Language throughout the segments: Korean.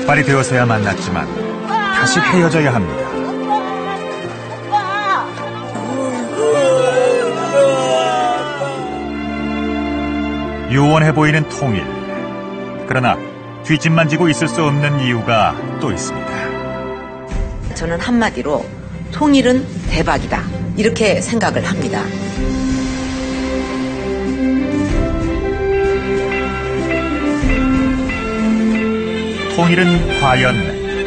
적발이 되어서야 만났지만 다시 헤어져야 합니다. 요원해 보이는 통일. 그러나 뒷짐만 지고 있을 수 없는 이유가 또 있습니다. 저는 한마디로 통일은 대박이다, 이렇게 생각을 합니다. 통일은 과연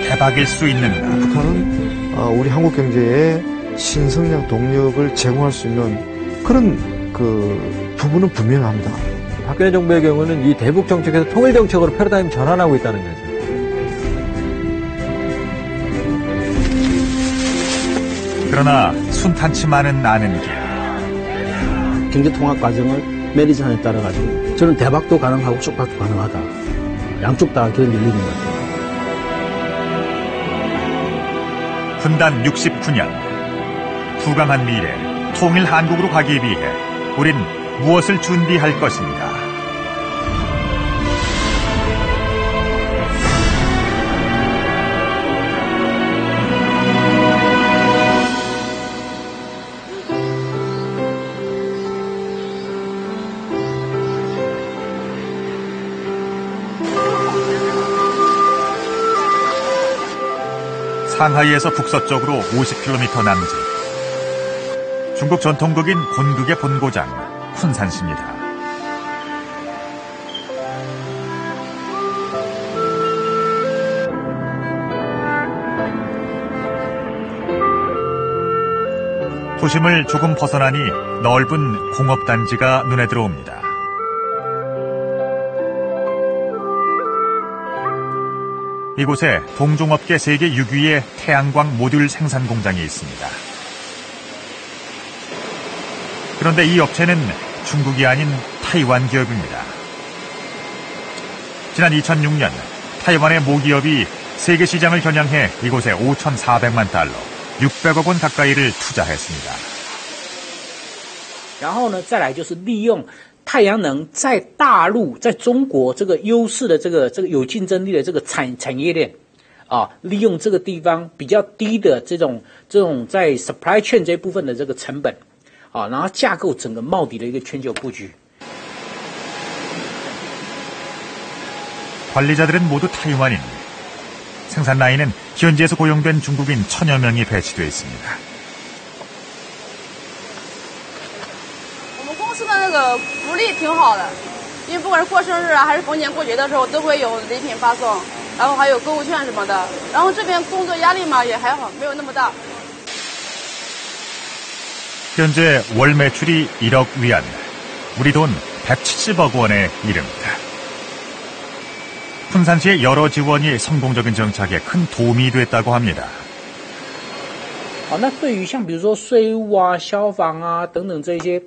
대박일 수 있는가? 북한은 우리 한국 경제에 신성장 동력을 제공할 수 있는 그런 부분은 분명합니다. 박근혜 정부의 경우는 이 대북 정책에서 통일 정책으로 패러다임 전환하고 있다는 거죠. 그러나 순탄치만은 않은 길. 경제통합 과정을 메리트에 따라가지고 저는 대박도 가능하고 쪽박도 가능하다. 양쪽 다 그런 열리는 것 같아요. 분단 69년. 부강한 미래, 통일 한국으로 가기 위해 우린 무엇을 준비할 것인가? 상하이에서 북서쪽으로 50km 남짓. 중국 전통극인 곤극의 본고장, 쿤산시입니다. 도심을 조금 벗어나니 넓은 공업단지가 눈에 들어옵니다. 이곳에 동종업계 세계 6위의 태양광 모듈 생산 공장이 있습니다. 그런데 이 업체는 중국이 아닌 타이완 기업입니다. 지난 2006년 타이완의 모기업이 세계 시장을 겨냥해 이곳에 5,400만 달러, 600억 원 가까이를 투자했습니다. 然后呢，再来就是利用太阳能在大陆在中国这个优势的这个有竞争力的这个产业链啊，利用这个地方比较低的这种在 supply chain 这部分的这个成本啊，然后架构整个茂迪的一个全球布局。 관리자들은 모두 타이완인. 생산 라인은 현지에서 고용된 중국인 1000여 명이 배치되어 있습니다. 我们公司的那个福利挺好的，因为不管是过生日啊，还是逢年过节的时候，都会有礼品发送，然后还有购物券什么的。然后这边工作压力嘛也还好，没有那么大。 현재 월 매출이 1억 위안, 우리 돈 170억 원에 이릅니다. 쿤산시의 여러 지원이 성공적인 정착에 큰 도움이 됐다고 합니다. 那对于像比如说税务啊、消防啊等等这些，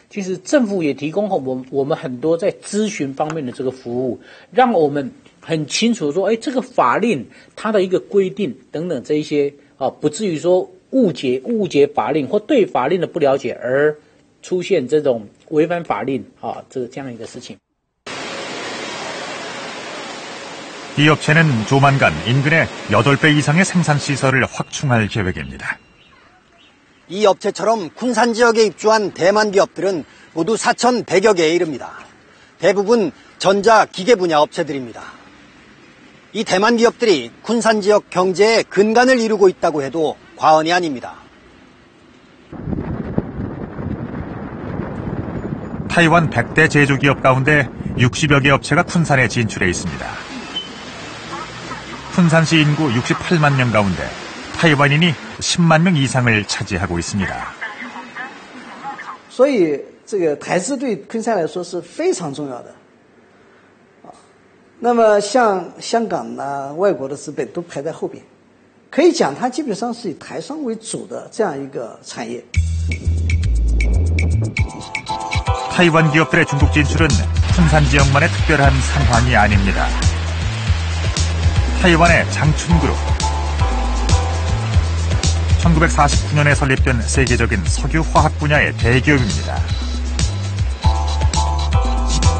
其实政府也提供我们很多在咨询方面的这个服务，让我们很清楚说，这个法令它的一个规定等等这一些啊，不至于说误解法令或对法令的不了解而出现这种违反法令啊这样一个事情。 이 업체는 조만간 인근에 8배 이상의 생산시설을 확충할 계획입니다. 이 업체처럼 쿤산 지역에 입주한 대만 기업들은 모두 4,100여 개에 이릅니다. 대부분 전자 기계 분야 업체들입니다. 이 대만 기업들이 쿤산 지역 경제의 근간을 이루고 있다고 해도 과언이 아닙니다. 타이완 100대 제조기업 가운데 60여 개 업체가 쿤산에 진출해 있습니다. 쿤산시 인구 68만 명 가운데 타이완인이 10만 명 이상을 차지하고 있습니다. 所以这个台资对昆山来说是非常重要的。那么像香港呢，外国的资本都排在后边，可以讲它基本上是以台商为主的这样一个产业。 타이완 기업들의 중국 진출은 쿤산 지역만의 특별한 상황이 아닙니다. 타이완의 장춘그룹. 1949년에 설립된 세계적인 석유 화학 분야의 대기업입니다.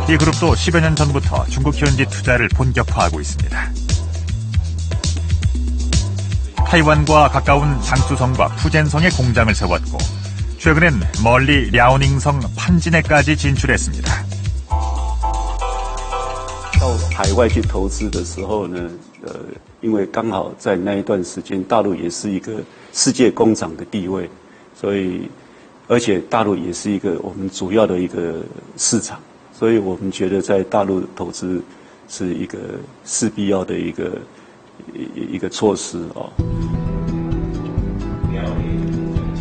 이 그룹도 10여 년 전부터 중국 현지 투자를 본격화하고 있습니다. 타이완과 가까운 장쑤성과 푸젠성에 공장을 세웠고 최근엔 멀리 랴오닝성 판진에까지 진출했습니다. 到海外去投资的时候呢，因为刚好在那一段时间，大陆也是一个世界工厂的地位，所以而且大陆也是一个我们主要的一个市场，所以我们觉得在大陆投资是一个势必要的一个措施哦。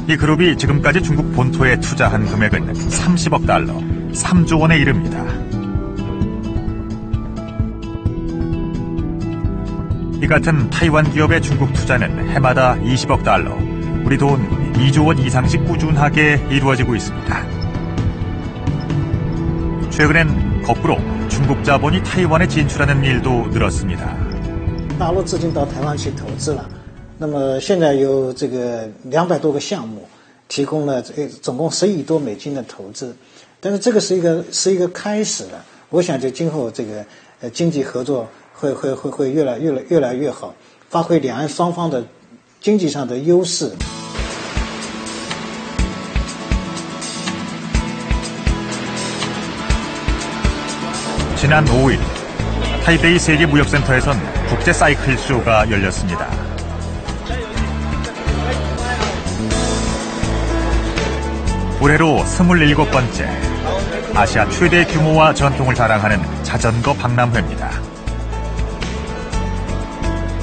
이 그룹이 지금까지 중국 본토에 투자한 금액은 30억 달러, 3조 원에 이릅니다. 이 같은 타이완 기업의 중국 투자는 해마다 20억 달러, 우리 돈 2조 원 이상씩 꾸준하게 이루어지고 있습니다. 최근엔 거꾸로 중국 자본이 타이완에 진출하는 일도 늘었습니다. 大陆资金到台湾去投资了，那么现在有这个200多个项目，提供了总共10亿多美金的投资，但是这个是一个开始了。我想就今后这个经济合作会越来越好，发挥两岸双方的经济上的优势。 지난 5일 타이베이 세계무역센터에선 국제 사이클 쇼가 열렸습니다. 올해로 27번째 아시아 최대 규모와 전통을 자랑하는 자전거 박람회입니다.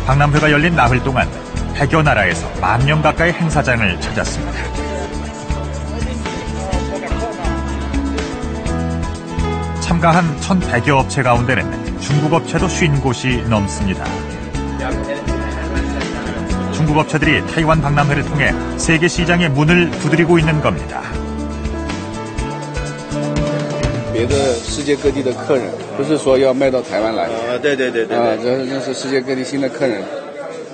박람회가 열린 나흘 동안 100여 나라에서 10,000명 가까이 행사장을 찾았습니다. 참가한 1,100여 업체 가운데는 중국 업체도 50곳이 넘습니다. 중국 업체들이 타이완 박람회를 통해 세계 시장의 문을 두드리고 있는 겁니다. 别的世界各地的客人，不是说要卖到台湾来。对。这是世界各地新的客人，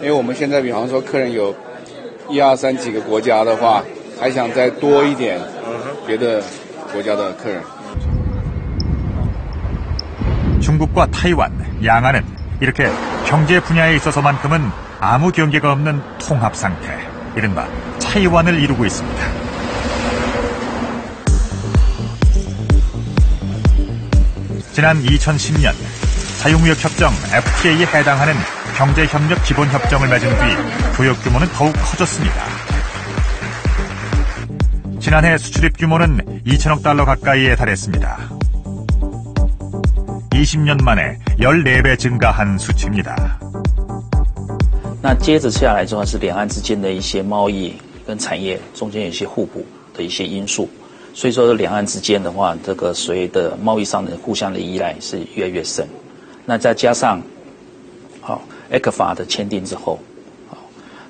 因为我们现在比方说客人有1、2、3几个国家的话，还想再多一点别的国家的客人。 중국과 타이완, 양안은 이렇게 경제 분야에 있어서만큼은 아무 경계가 없는 통합 상태, 이른바 차이완을 이루고 있습니다. 지난 2010년 자유무역협정 FTA에 해당하는 경제협력 기본협정을 맺은 뒤 교역 규모는 더욱 커졌습니다. 지난해 수출입 규모는 2천억 달러 가까이에 달했습니다. 20년 만에 14배 증가한 수치입니다. 那接着下来之后是两岸之间的一些贸易跟产业中间有一些互补的一些因素，所以说两岸之间的话，这个所谓的贸易上的互相的依赖是越来越深。那再加上ECFA 的签订之后，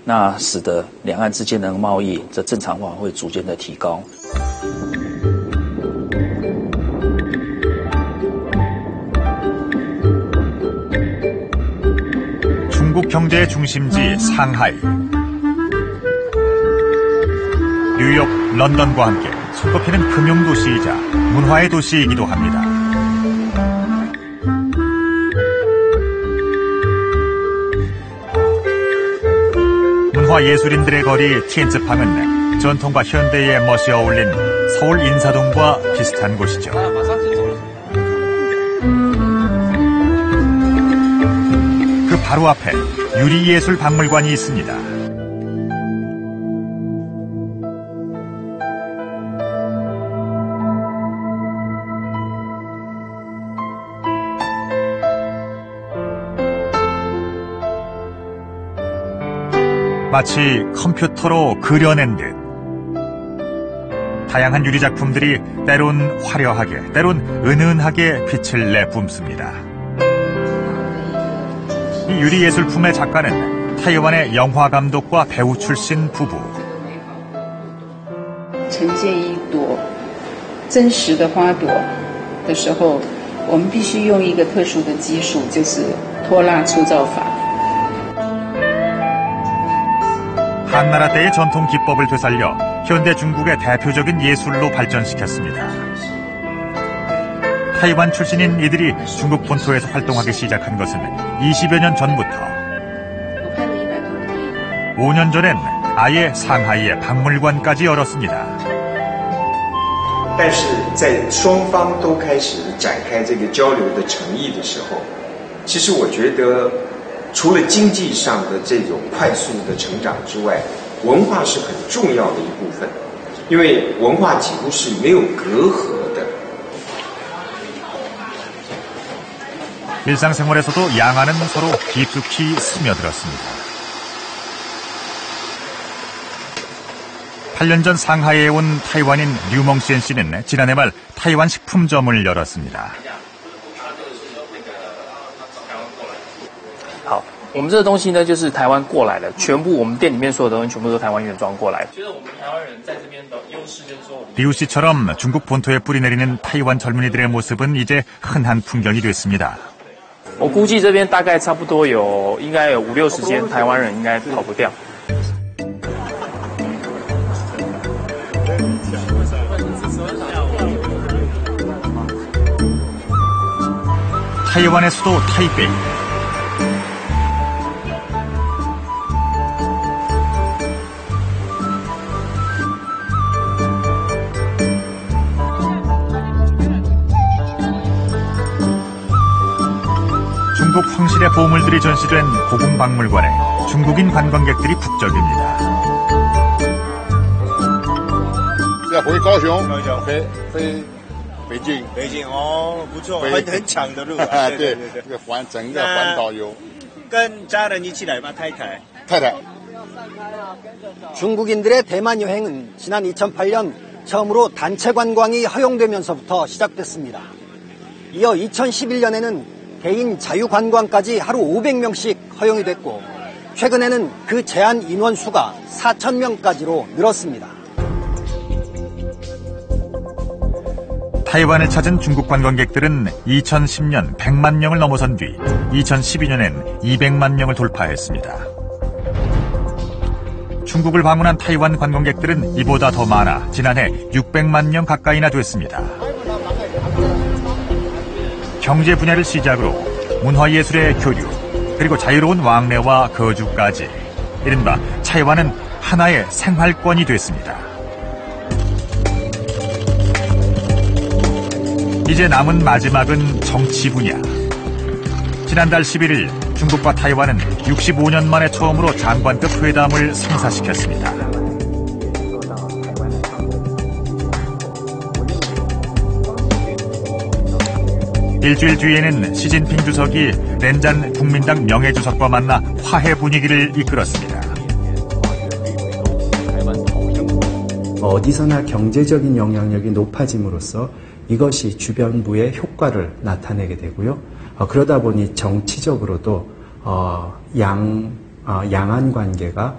那使得两岸之间的贸易的正常化会逐渐的提高。 중국 경제의 중심지 상하이, 뉴욕, 런던과 함께 손꼽히는 금융도시이자 문화의 도시이기도 합니다. 문화예술인들의 거리 티엔츠팡은 전통과 현대의 멋이 어울린 서울 인사동과 비슷한 곳이죠. 바로 앞에 유리예술박물관이 있습니다. 마치 컴퓨터로 그려낸 듯 다양한 유리작품들이 때론 화려하게, 때론 은은하게 빛을 내뿜습니다. 이 유리예술품의 작가는 타이완의 영화감독과 배우 출신 부부. 呈现一朵真实的花朵的时候，我们必须用一个特殊的技术，就是拖拉粗糙法。 한나라 때의 전통 기법을 되살려 현대 중국의 대표적인 예술로 발전시켰습니다. 타이완 출신인 이들이 중국 본토에서 활동하기 시작한 것은 20여 년 전부터. 5년 전엔 아예 상하이에 박물관까지 열었습니다. 但是在双方都开始展开这个交流的诚意的时候，其实我觉得除了经济上的这种快速的成长之外，文化是很重要的一部分，因为文化几乎是没有隔阂的。 일상생활에서도 양안은 서로 깊숙이 스며들었습니다. 8년 전 상하이에 온 타이완인 류멍시엔 씨는 지난해 말 타이완 식품점을 열었습니다. 好，我们这个东西呢，就是台湾过来的，全部我们店里面所有东西全部都是台湾原装过来的。觉得我们台湾人在这边的优势就是说， 리우 씨처럼 중국 본토에 뿌리내리는 타이완 젊은이들의 모습은 이제 흔한 풍경이 됐습니다. 我估计这边大概差不多应该有50-60间台湾人应该跑不掉。 타이완의 수도 타이베이. 중국 황실의 보물들이 전시된 고궁박물관에 중국인 관광객들이 북적입니다. 要回高雄，飞北京哦，不错，很长的路啊。对，这个整个环岛游。跟家人一起来吗？太太。 중국인들의 대만 여행은 지난 2008년 처음으로 단체 관광이 허용되면서부터 시작됐습니다. 이어 2011년에는 개인 자유관광까지 하루 500명씩 허용이 됐고 최근에는 그 제한 인원 수가 4,000명까지로 늘었습니다. 타이완을 찾은 중국 관광객들은 2010년 100만 명을 넘어선 뒤 2012년엔 200만 명을 돌파했습니다. 중국을 방문한 타이완 관광객들은 이보다 더 많아 지난해 600만 명 가까이나 됐습니다. 경제 분야를 시작으로 문화예술의 교류, 그리고 자유로운 왕래와 거주까지 이른바 타이완은 하나의 생활권이 됐습니다. 이제 남은 마지막은 정치 분야. 지난달 11일 중국과 타이완은 65년 만에 처음으로 장관급 회담을 성사시켰습니다. 일주일 뒤에는 시진핑 주석이 렌잔 국민당 명예주석과 만나 화해 분위기를 이끌었습니다. 어디서나 경제적인 영향력이 높아짐으로써 이것이 주변부의 효과를 나타내게 되고요. 그러다 보니 정치적으로도 양안 관계가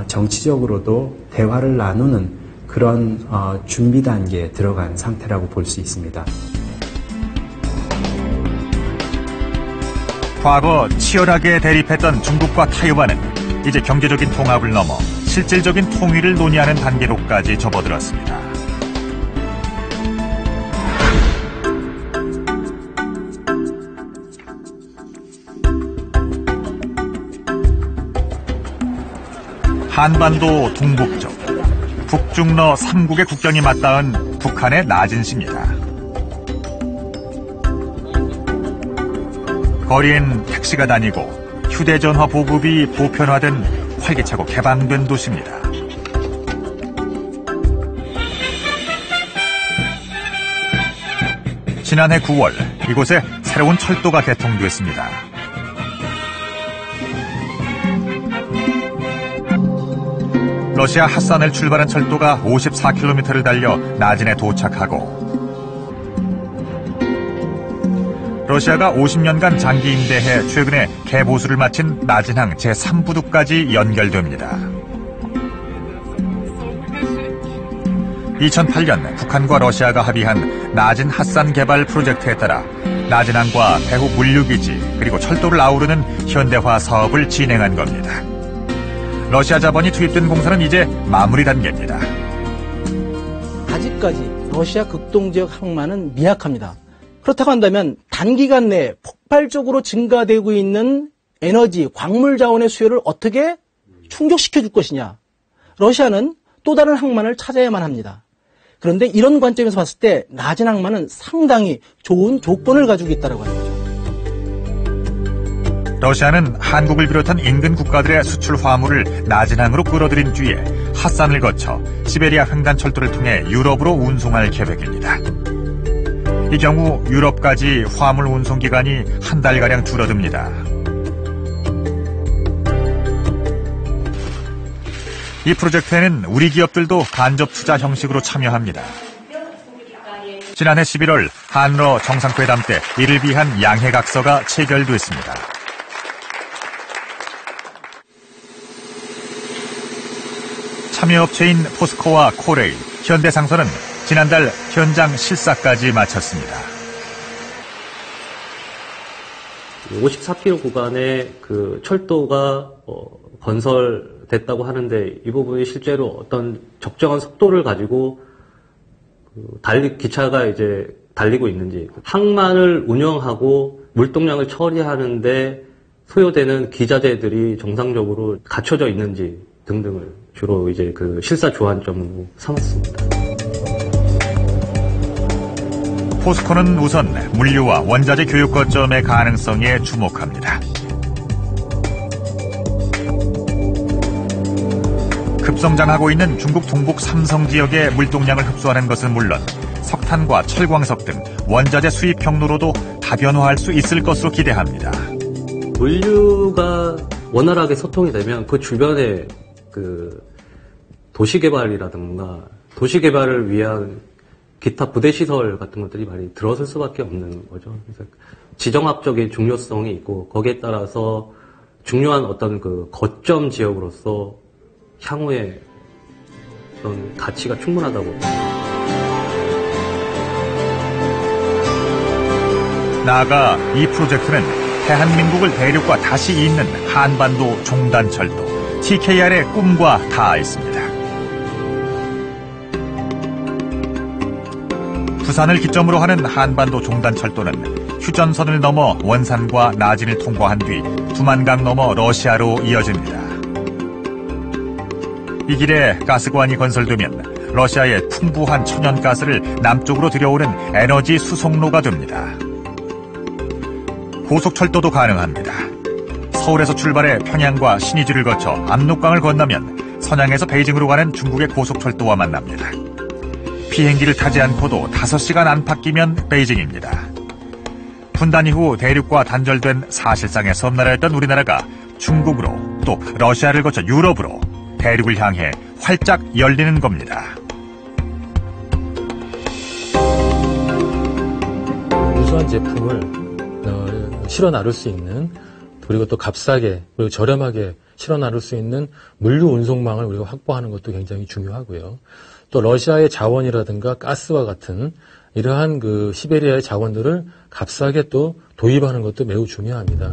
정치적으로도 대화를 나누는 그런 준비 단계에 들어간 상태라고 볼 수 있습니다. 과거 치열하게 대립했던 중국과 타이완은 이제 경제적인 통합을 넘어 실질적인 통일을 논의하는 단계로까지 접어들었습니다. 한반도 동북쪽, 북중러 3국의 국경이 맞닿은 북한의 나진시입니다. 거리엔 택시가 다니고 휴대전화 보급이 보편화된 활기차고 개방된 도시입니다. 지난해 9월 이곳에 새로운 철도가 개통됐습니다. 러시아 핫산을 출발한 철도가 54km를 달려 나진에 도착하고 러시아가 50년간 장기 임대해 최근에 개보수를 마친 나진항 제3부두까지 연결됩니다. 2008년 북한과 러시아가 합의한 나진 핫산 개발 프로젝트에 따라 나진항과 배후 물류기지 그리고 철도를 아우르는 현대화 사업을 진행한 겁니다. 러시아 자본이 투입된 공사는 이제 마무리 단계입니다. 아직까지 러시아 극동지역 항만은 미약합니다. 그렇다고 한다면 단기간 내에 폭발적으로 증가되고 있는 에너지, 광물 자원의 수요를 어떻게 충족시켜 줄 것이냐. 러시아는 또 다른 항만을 찾아야만 합니다. 그런데 이런 관점에서 봤을 때 낮은 항만은 상당히 좋은 조건을 가지고 있다고 하는 거죠. 러시아는 한국을 비롯한 인근 국가들의 수출 화물을 낮은 항으로 끌어들인 뒤에 핫산을 거쳐 시베리아 횡단철도를 통해 유럽으로 운송할 계획입니다. 이 경우 유럽까지 화물 운송 기간이 한 달가량 줄어듭니다. 이 프로젝트에는 우리 기업들도 간접 투자 형식으로 참여합니다. 지난해 11월 한러 정상회담 때 이를 위한 양해각서가 체결됐습니다. 참여업체인 포스코와 코레일, 현대상선은 지난달 현장 실사까지 마쳤습니다. 54km 구간의 그 철도가 건설됐다고 하는데 이 부분이 실제로 어떤 적정한 속도를 가지고 기차가 이제 달리고 있는지, 항만을 운영하고 물동량을 처리하는데 소요되는 기자재들이 정상적으로 갖춰져 있는지 등등을 주로 이제 그 실사 주안점으로 삼았습니다. 포스코는 우선 물류와 원자재 교육 거점의 가능성에 주목합니다. 급성장하고 있는 중국 동북 삼성 지역의 물동량을 흡수하는 것은 물론 석탄과 철광석 등 원자재 수입 경로로도 다변화할 수 있을 것으로 기대합니다. 물류가 원활하게 소통이 되면 그 주변에 그 도시개발이라든가 도시개발을 위한 기타 부대시설 같은 것들이 많이 들어설 수밖에 없는 거죠. 그래서 지정학적인 중요성이 있고 거기에 따라서 중요한 어떤 그 거점 지역으로서 향후에 그런 가치가 충분하다고. 나아가 이 프로젝트는 대한민국을 대륙과 다시 잇는 한반도 종단철도 TKR의 꿈과 닿아 있습니다. 부산을 기점으로 하는 한반도 종단철도는 휴전선을 넘어 원산과 나진을 통과한 뒤 두만강 넘어 러시아로 이어집니다. 이 길에 가스관이 건설되면 러시아의 풍부한 천연가스를 남쪽으로 들여오는 에너지 수송로가 됩니다. 고속철도도 가능합니다. 서울에서 출발해 평양과 신의주를 거쳐 압록강을 건너면 선양에서 베이징으로 가는 중국의 고속철도와 만납니다. 비행기를 타지 않고도 5시간 안팎이면 베이징입니다. 분단 이후 대륙과 단절된 사실상의 섬나라였던 우리나라가 중국으로 또 러시아를 거쳐 유럽으로 대륙을 향해 활짝 열리는 겁니다. 우수한 제품을 실어 나를 수 있는, 그리고 또 값싸게 그리고 저렴하게 실어 나를 수 있는 물류 운송망을 우리가 확보하는 것도 굉장히 중요하고요. 또 러시아의 자원이라든가 가스와 같은 이러한 그 시베리아의 자원들을 값싸게 또 도입하는 것도 매우 중요합니다.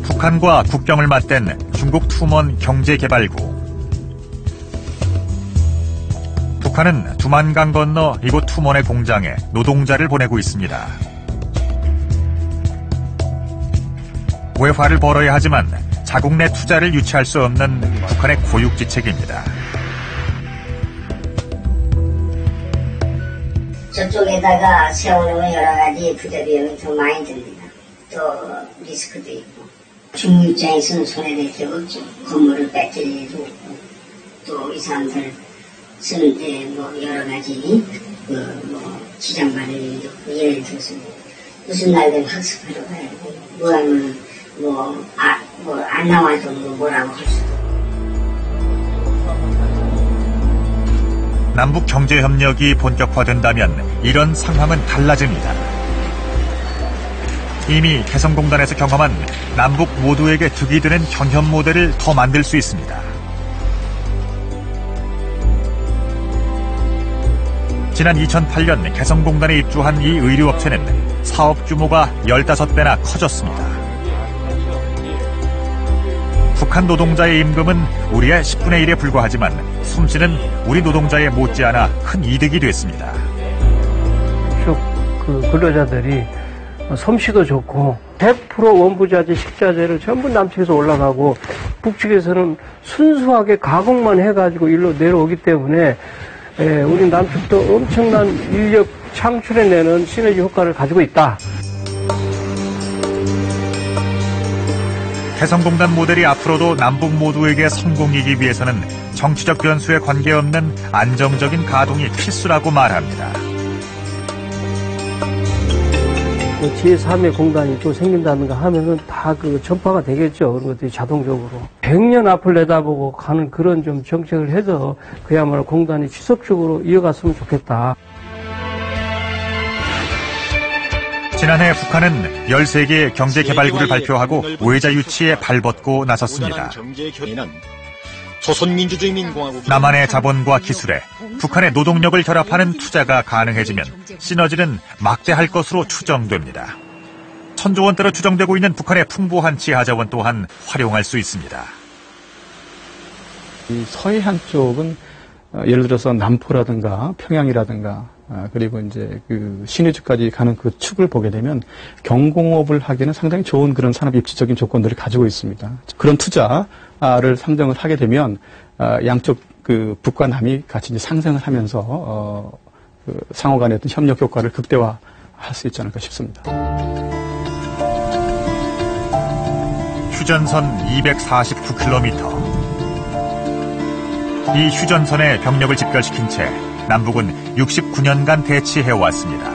북한과 국경을 맞댄 중국 투먼 경제개발구. 북한은 두만강 건너 이곳 투먼의 공장에 노동자를 보내고 있습니다. 외화를 벌어야 하지만 자국 내 투자를 유치할 수 없는 북한의 고육지책입니다. 저쪽에다가 세워놓은 여러 가지 투자 비용이 더 많이 듭니다. 또 리스크도 있고. 중국 입장에서는 손해될 게 없죠. 건물을 뺏길 일도 없고. 또 이 사람들 쓰는데 여러 가지 지장 받을 일도 없고. 예를 들어서 무슨 날 되면 학습하러 가야 되고 뭐 하면 안 나와도 뭐라고 할 수도 없고. 남북 경제협력이 본격화된다면 이런 상황은 달라집니다. 이미 개성공단에서 경험한 남북 모두에게 득이 되는 경협 모델을 더 만들 수 있습니다. 지난 2008년 개성공단에 입주한 이 의류업체는 사업 규모가 15배나 커졌습니다. 북한 노동자의 임금은 우리의 10분의 1에 불과하지만 숨쉬는 우리 노동자의 못지않아 큰 이득이 됐습니다. 쭉 그 근로자들이 솜씨도 좋고 100% 원부자재, 식자재를 전부 남측에서 올라가고 북측에서는 순수하게 가공만 해가지고 일로 내려오기 때문에 우리 남측도 엄청난 인력 창출해내는 시너지 효과를 가지고 있다. 개성공단 모델이 앞으로도 남북 모두에게 성공이기 위해서는 정치적 변수에 관계없는 안정적인 가동이 필수라고 말합니다. 제3의 공단이 또 생긴다든가 하면은 다 전파가 되겠죠. 그런 것들이 자동적으로. 100년 앞을 내다보고 가는 그런 좀 정책을 해서 그야말로 공단이 지속적으로 이어갔으면 좋겠다. 지난해 북한은 13개의 경제개발구를 발표하고 외자 유치에 발벗고 나섰습니다. 남한의 자본과 기술에 북한의 노동력을 결합하는 투자가 가능해지면 시너지는 막대할 것으로 추정됩니다. 1,000조 원대로 추정되고 있는 북한의 풍부한 지하자원 또한 활용할 수 있습니다. 이 서해안 쪽은 예를 들어서 남포라든가 평양이라든가 그리고 이제 신의주까지 가는 그 축을 보게 되면 경공업을 하기에는 상당히 좋은 그런 산업 입지적인 조건들을 가지고 있습니다. 그런 투자를 상정을 하게 되면 양쪽 북과 남이 같이 이제 상생을 하면서 상호 간의 어떤 협력 효과를 극대화할 수 있지 않을까 싶습니다. 휴전선 249km. 이 휴전선의 병력을 집결시킨 채 남북은 69년간 대치해왔습니다.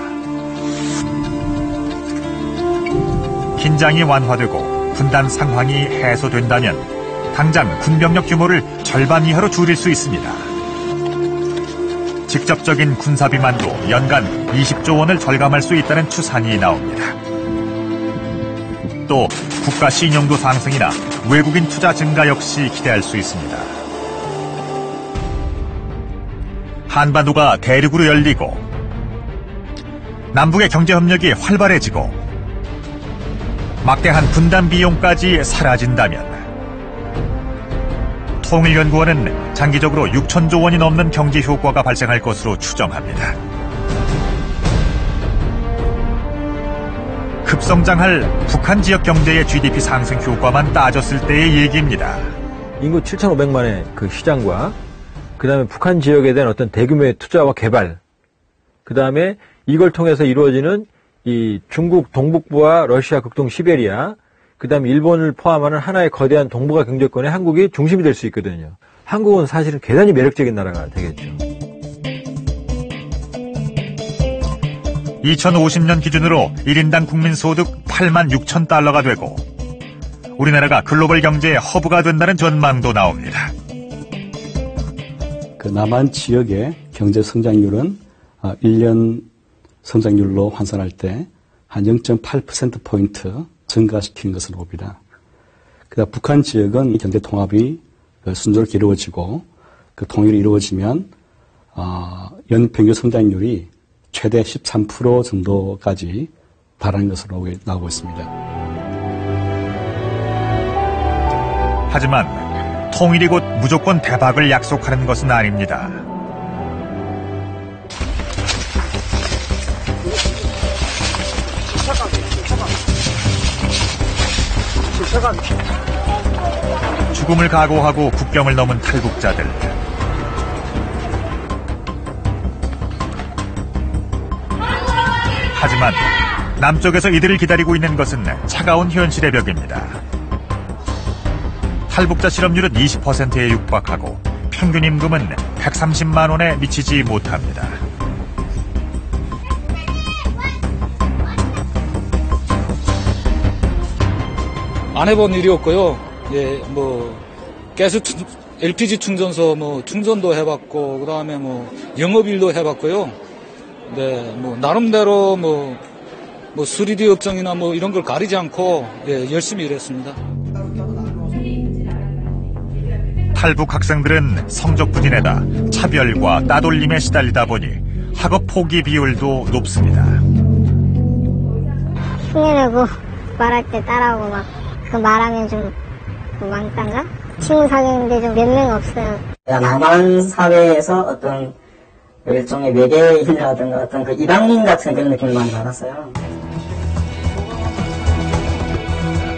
긴장이 완화되고 분단 상황이 해소된다면 당장 군병력 규모를 절반 이하로 줄일 수 있습니다. 직접적인 군사비만도 연간 20조 원을 절감할 수 있다는 추산이 나옵니다. 또 국가 신용도 상승이나 외국인 투자 증가 역시 기대할 수 있습니다. 한반도가 대륙으로 열리고 남북의 경제협력이 활발해지고 막대한 분단 비용까지 사라진다면 통일연구원은 장기적으로 6천조 원이 넘는 경제 효과가 발생할 것으로 추정합니다. 급성장할 북한 지역 경제의 GDP 상승 효과만 따졌을 때의 얘기입니다. 인구 7,500만의 그 시장과 그 다음에 북한 지역에 대한 어떤 대규모의 투자와 개발, 그 다음에 이걸 통해서 이루어지는 이 중국 동북부와 러시아 극동 시베리아, 그 다음에 일본을 포함하는 하나의 거대한 동북아 경제권에 한국이 중심이 될 수 있거든요. 한국은 사실은 대단히 매력적인 나라가 되겠죠. 2050년 기준으로 1인당 국민소득 8만 6천 달러가 되고 우리나라가 글로벌 경제의 허브가 된다는 전망도 나옵니다. 남한 지역의 경제 성장률은 1년 성장률로 환산할 때 한 0.8%포인트 증가시키는 것으로 봅니다. 그다음 북한 지역은 경제 통합이 순조롭게 이루어지고 그 통일이 이루어지면 연평균 성장률이 최대 13% 정도까지 달하는 것으로 나오고 있습니다. 하지만 통일이 곧 무조건 대박을 약속하는 것은 아닙니다. 죽음을 각오하고 국경을 넘은 탈북자들. 하지만 남쪽에서 이들을 기다리고 있는 것은 차가운 현실의 벽입니다. 탈북자 실업률은 20%에 육박하고 평균 임금은 130만 원에 미치지 못합니다. 안 해본 일이었고요. 가스 LPG 충전소 충전도 해봤고 그다음에 영업일도 해봤고요. 나름대로 3D 업종이나 이런 걸 가리지 않고 열심히 일했습니다. 탈북 학생들은 성적 부진에다 차별과 따돌림에 시달리다 보니 학업 포기 비율도 높습니다. 흉내내고 말할 때 따라오고 말하면 좀 왕따인가? 친구 사귀는데 좀 몇 명 없어요. 남한 사회에서 어떤 일종의 외계인이라든가 어떤 이방인 같은 그런 느낌을 많이 받았어요.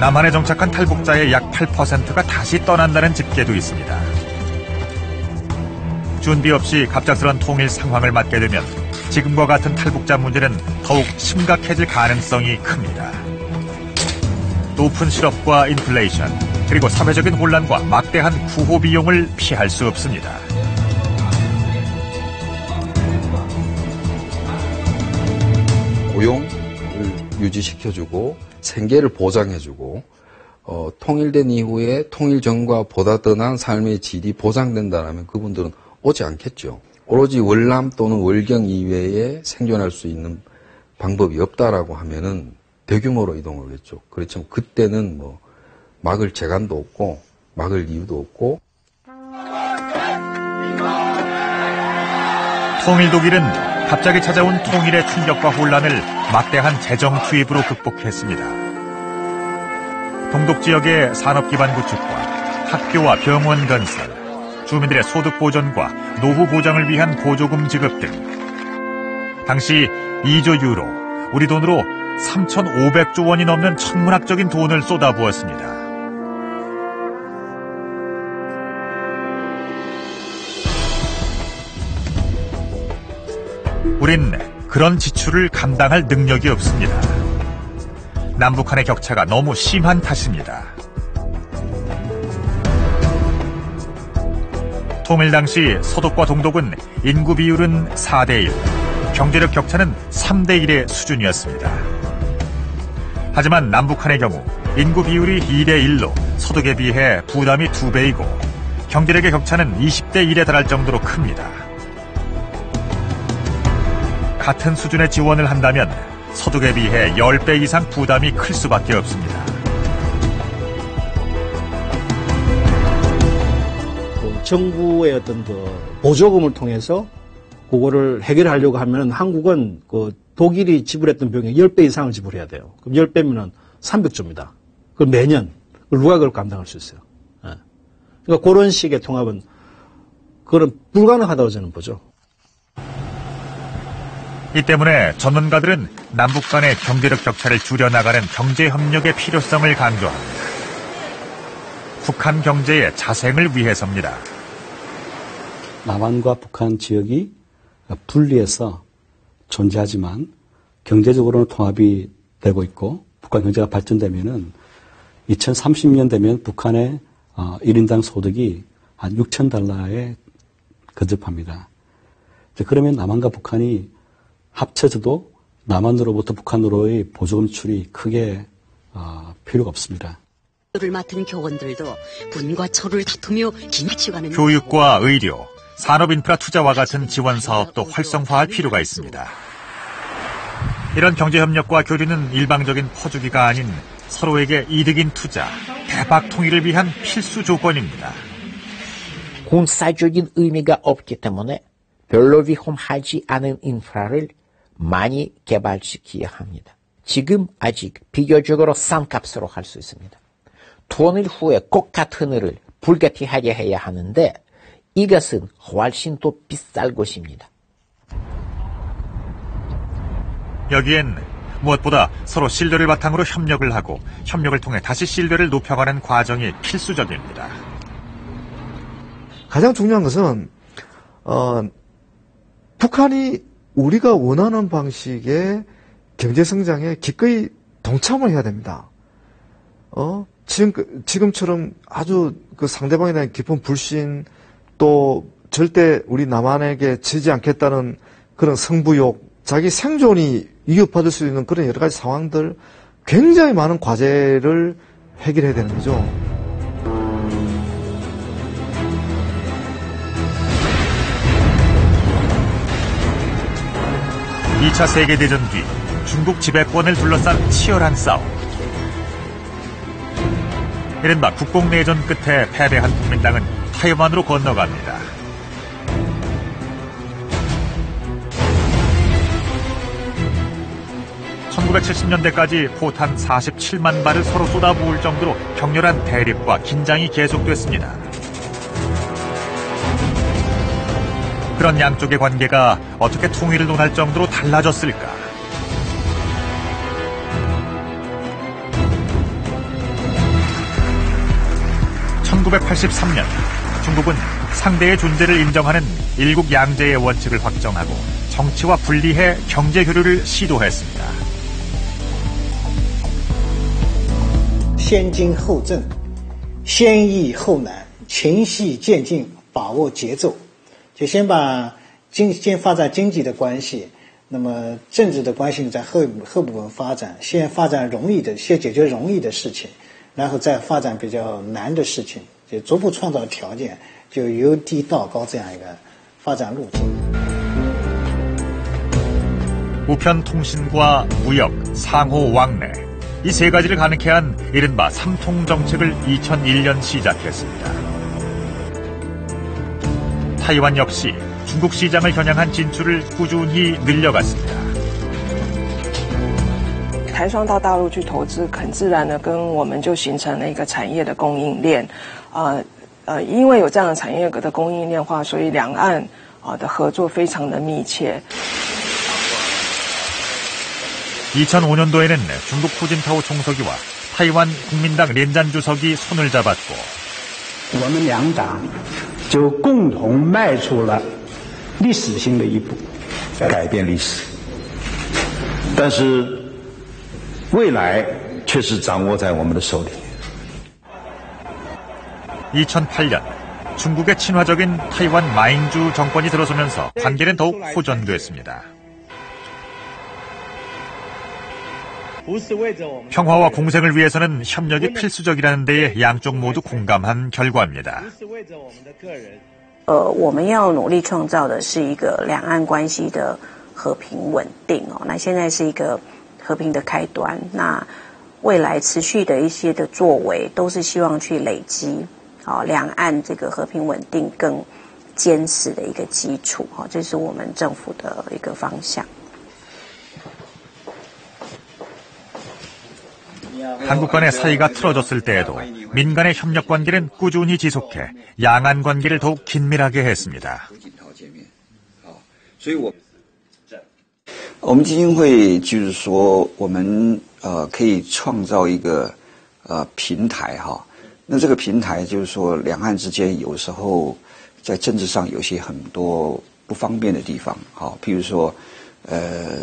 남한에 정착한 탈북자의 약 8%가 다시 떠난다는 집계도 있습니다. 준비 없이 갑작스런 통일 상황을 맞게 되면 지금과 같은 탈북자 문제는 더욱 심각해질 가능성이 큽니다. 높은 실업과 인플레이션, 그리고 사회적인 혼란과 막대한 구호 비용을 피할 수 없습니다. 고용을 유지시켜주고 생계를 보장해주고 통일된 이후에 통일 전과 보다 더 나은 삶의 질이 보장된다면 그분들은 오지 않겠죠. 오로지 월남 또는 월경 이외에 생존할 수 있는 방법이 없다라고 하면은 대규모로 이동하겠죠. 그렇지만 그때는 뭐 막을 재간도 없고 막을 이유도 없고. 통일 독일은 갑자기 찾아온 통일의 충격과 혼란을 막대한 재정 투입으로 극복했습니다. 동독 지역의 산업 기반 구축과 학교와 병원 건설, 주민들의 소득 보전과 노후 보장을 위한 보조금 지급 등 당시 2조 유로, 우리 돈으로 3,500조 원이 넘는 천문학적인 돈을 쏟아부었습니다. 우린 그런 지출을 감당할 능력이 없습니다. 남북한의 격차가 너무 심한 탓입니다. 통일 당시 서독과 동독은 인구 비율은 4대1, 경제력 격차는 3대1의 수준이었습니다. 하지만 남북한의 경우 인구 비율이 2대1로 서독에 비해 부담이 2배이고 경제력의 격차는 20대1에 달할 정도로 큽니다. 같은 수준의 지원을 한다면 서독에 비해 10배 이상 부담이 클 수밖에 없습니다. 정부의 어떤 보조금을 통해서 그거를 해결하려고 하면 한국은 독일이 지불했던 비용의 10배 이상을 지불해야 돼요. 그럼 10배면은 300조입니다. 그럼 매년 누가 그걸 감당할 수 있어요? 예. 그러니까 그런 식의 통합은 그건 불가능하다고 저는 보죠. 이 때문에 전문가들은 남북 간의 경제력 격차를 줄여나가는 경제협력의 필요성을 강조합니다. 북한 경제의 자생을 위해서입니다. 남한과 북한 지역이 분리해서 존재하지만 경제적으로는 통합이 되고 있고 북한 경제가 발전되면은 2030년 되면 북한의 1인당 소득이 한 6,000달러에 근접합니다. 그러면 남한과 북한이 합쳐져도 남한으로부터 북한으로의 보조금 지출이 크게 필요가 없습니다. 를 맡은 교원들도 군과 초를 다투며 긴축하는 교육과 의료, 산업인프라 투자와 같은 지원 사업도 활성화할 필요가 있습니다. 이런 경제협력과 교류는 일방적인 퍼주기가 아닌 서로에게 이득인 투자, 대박 통일을 위한 필수 조건입니다. 군사적인 의미가 없기 때문에 별로 위험하지 않은 인프라를 많이 개발시켜야 합니다. 지금 아직 비교적으로 싼 값으로 할 수 있습니다. 통일 후에 꼭 같은 일을 불가피하게 해야 하는데 이것은 훨씬 더 비쌀 것입니다. 여기엔 무엇보다 서로 신뢰를 바탕으로 협력을 하고 협력을 통해 다시 신뢰를 높여가는 과정이 필수적입니다. 가장 중요한 것은 북한이 우리가 원하는 방식의 경제성장에 기꺼이 동참을 해야 됩니다. 지금처럼 아주 그 상대방에 대한 깊은 불신, 또 절대 우리 남한에게 지지 않겠다는 그런 승부욕, 자기 생존이 위협받을 수 있는 그런 여러 가지 상황들, 굉장히 많은 과제를 해결해야 되는 거죠. 2차 세계대전 뒤 중국 지배권을 둘러싼 치열한 싸움. 이른바 국공내전 끝에 패배한 국민당은 타이완으로 건너갑니다. (1970년대까지) 포탄 47만 발을 서로 쏟아부을 정도로 격렬한 대립과 긴장이 계속됐습니다. 그런 양쪽의 관계가 어떻게 통일을 논할 정도로 달라졌을까? 1983년 중국은 상대의 존재를 인정하는 일국 양제의 원칙을 확정하고 정치와 분리해 경제 교류를 시도했습니다. 先经后正，先易后难，循序渐进，把握节奏。就先发展经济的关系，那么政治的关系在后部分发展，先发展容易的，先解决容易的事情，然后再发展比较难的事情，就逐步创造条件，就由低到高这样一个发展路径。 우편 통신과 무역, 상호 왕래 이 세 가지를 가능케 한 이른바 삼통 정책을 2001년 시작했습니다. 타이완 역시 중국 시장을 겨냥한 진출을 꾸준히 늘려갔습니다. 台商到大陆去投资，很自然的跟我们就形成了一个产业的供应链。因为有这样的产业的供应链化，所以两岸的合作非常的密切。 2005년도에는 중국 후진타오 총서기와 타이완 국민당 렌잔 주석이 손을 잡았고 我们两党就共同迈出了历史性的一步，改变历史。但是未来却是掌握在我们的手里。 2008년 중국의 친화적인 타이완 마잉주 정권이 들어서면서 관계는 더욱 호전됐습니다. 평화와 공생을 위해서는 협력이 필수적이라는 데에 양쪽 모두 공감한 결과입니다. 我们要努力创造的是一个两岸关系的和平稳定哦。那现在是一个和平的开端，那未来持续的一些的作为都是希望去累积两岸这个和平稳定更坚实的一个基础这是我们政府的一个方向。 한국 간의 사이가 틀어졌을 때에도 민간의 협력 관계는 꾸준히 지속해 양안 관계를 더욱 긴밀하게 했습니다. 我们基金会就是说，我们可以创造一个平台哈。那这个平台就是说，两岸之间有时候在政治上有些很多不方便的地方，哈，譬如说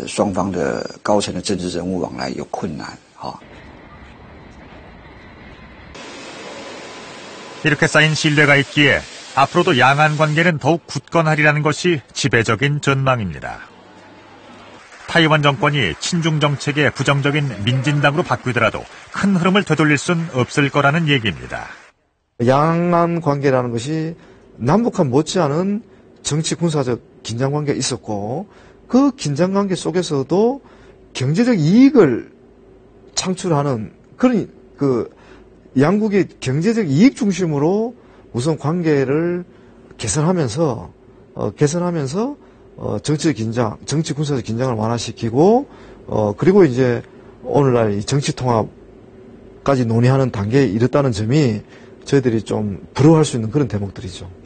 双方的高层的政治人物往来有困难，哈。 이렇게 쌓인 신뢰가 있기에 앞으로도 양안 관계는 더욱 굳건하리라는 것이 지배적인 전망입니다. 타이완 정권이 친중 정책의 부정적인 민진당으로 바뀌더라도 큰 흐름을 되돌릴 순 없을 거라는 얘기입니다. 양안 관계라는 것이 남북한 못지않은 정치 군사적 긴장 관계가 있었고 그 긴장 관계 속에서도 경제적 이익을 창출하는 그런 양국이 경제적 이익 중심으로 우선 관계를 개선하면서 정치 긴장, 정치 군사적 긴장을 완화시키고 그리고 이제 오늘날 이 정치 통합까지 논의하는 단계에 이르다는 점이 저희들이 좀 부러워할 수 있는 그런 대목들이죠.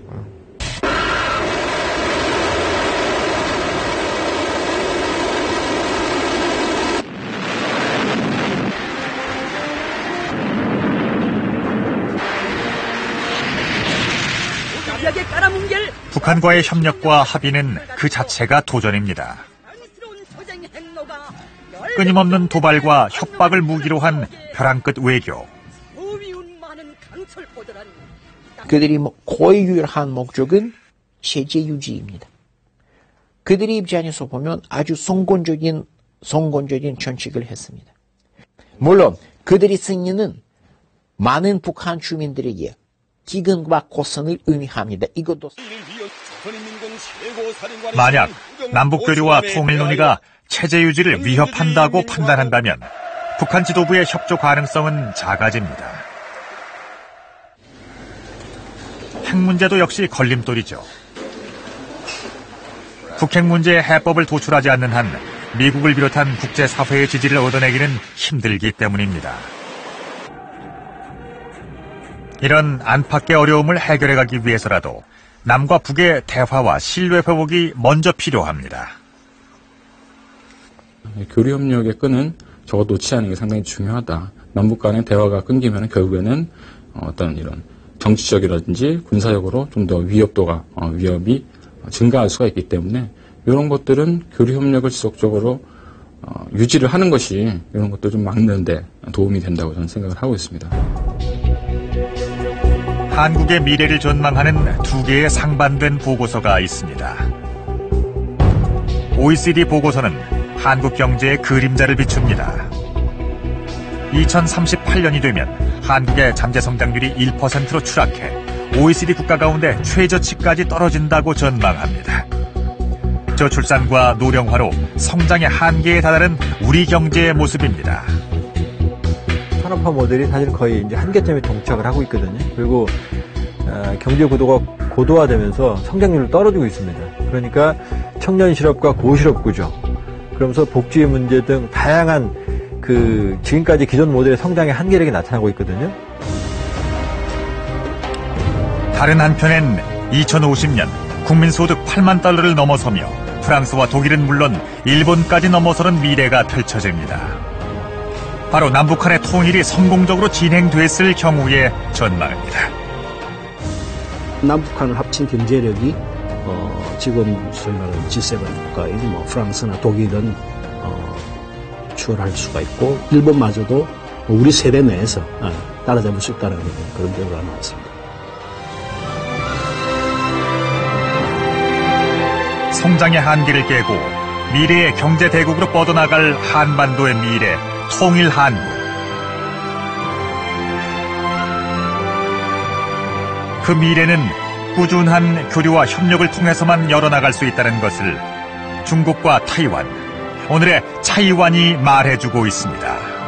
북한과의 협력과 합의는 그 자체가 도전입니다. 끊임없는 도발과 협박을 무기로 한 벼랑 끝 외교. 그들이 거의 유일한 목적은 체제 유지입니다. 그들의 입장에서 보면 아주 성공적인 정책을 했습니다. 물론 그들의 승리는 많은 북한 주민들에게 기근과 고선을 의미합니다. 이것도 만약 남북교류와 통일 논의가 체제 유지를 위협한다고 판단한다면 북한 지도부의 협조 가능성은 작아집니다. 핵 문제도 역시 걸림돌이죠. 북핵 문제의 해법을 도출하지 않는 한 미국을 비롯한 국제사회의 지지를 얻어내기는 힘들기 때문입니다. 이런 안팎의 어려움을 해결해가기 위해서라도 남과 북의 대화와 신뢰 회복이 먼저 필요합니다. 교류 협력의 끈은 적어도 놓지 않는 게 상당히 중요하다. 남북 간의 대화가 끊기면 결국에는 어떤 이런 정치적이라든지 군사적으로 좀 더 위협이 증가할 수가 있기 때문에 이런 것들은 교류 협력을 지속적으로 유지를 하는 것이 이런 것도 좀 막는 데 도움이 된다고 저는 생각을 하고 있습니다. 한국의 미래를 전망하는 두 개의 상반된 보고서가 있습니다. OECD 보고서는 한국 경제의 그림자를 비춥니다. 2038년이 되면 한국의 잠재 성장률이 1%로 추락해 OECD 국가 가운데 최저치까지 떨어진다고 전망합니다. 저출산과 노령화로 성장의 한계에 다다른 우리 경제의 모습입니다. 산업화 모델이 사실 거의 이제 한계점에 동착을 하고 있거든요. 그리고 경제 구도가 고도화되면서 성장률이 떨어지고 있습니다. 그러니까 청년 실업과 고실업 구조, 그러면서 복지 문제 등 다양한 지금까지 기존 모델의 성장의 한계력이 나타나고 있거든요. 다른 한편엔 2050년 국민소득 8만 달러를 넘어서며 프랑스와 독일은 물론 일본까지 넘어서는 미래가 펼쳐집니다. 바로 남북한의 통일이 성공적으로 진행됐을 경우의 전망입니다. 남북한을 합친 경제력이 지금 소위 말하는 G7 국가인 프랑스나 독일은 추월할 수가 있고 일본마저도 우리 세대 내에서 따라잡을 수 있다는 그런 결과가 나왔습니다. 성장의 한계를 깨고 미래의 경제 대국으로 뻗어나갈 한반도의 미래, 통일 한국. 그 미래는 꾸준한 교류와 협력을 통해서만 열어나갈 수 있다는 것을 중국과 타이완, 오늘의 차이완이 말해주고 있습니다.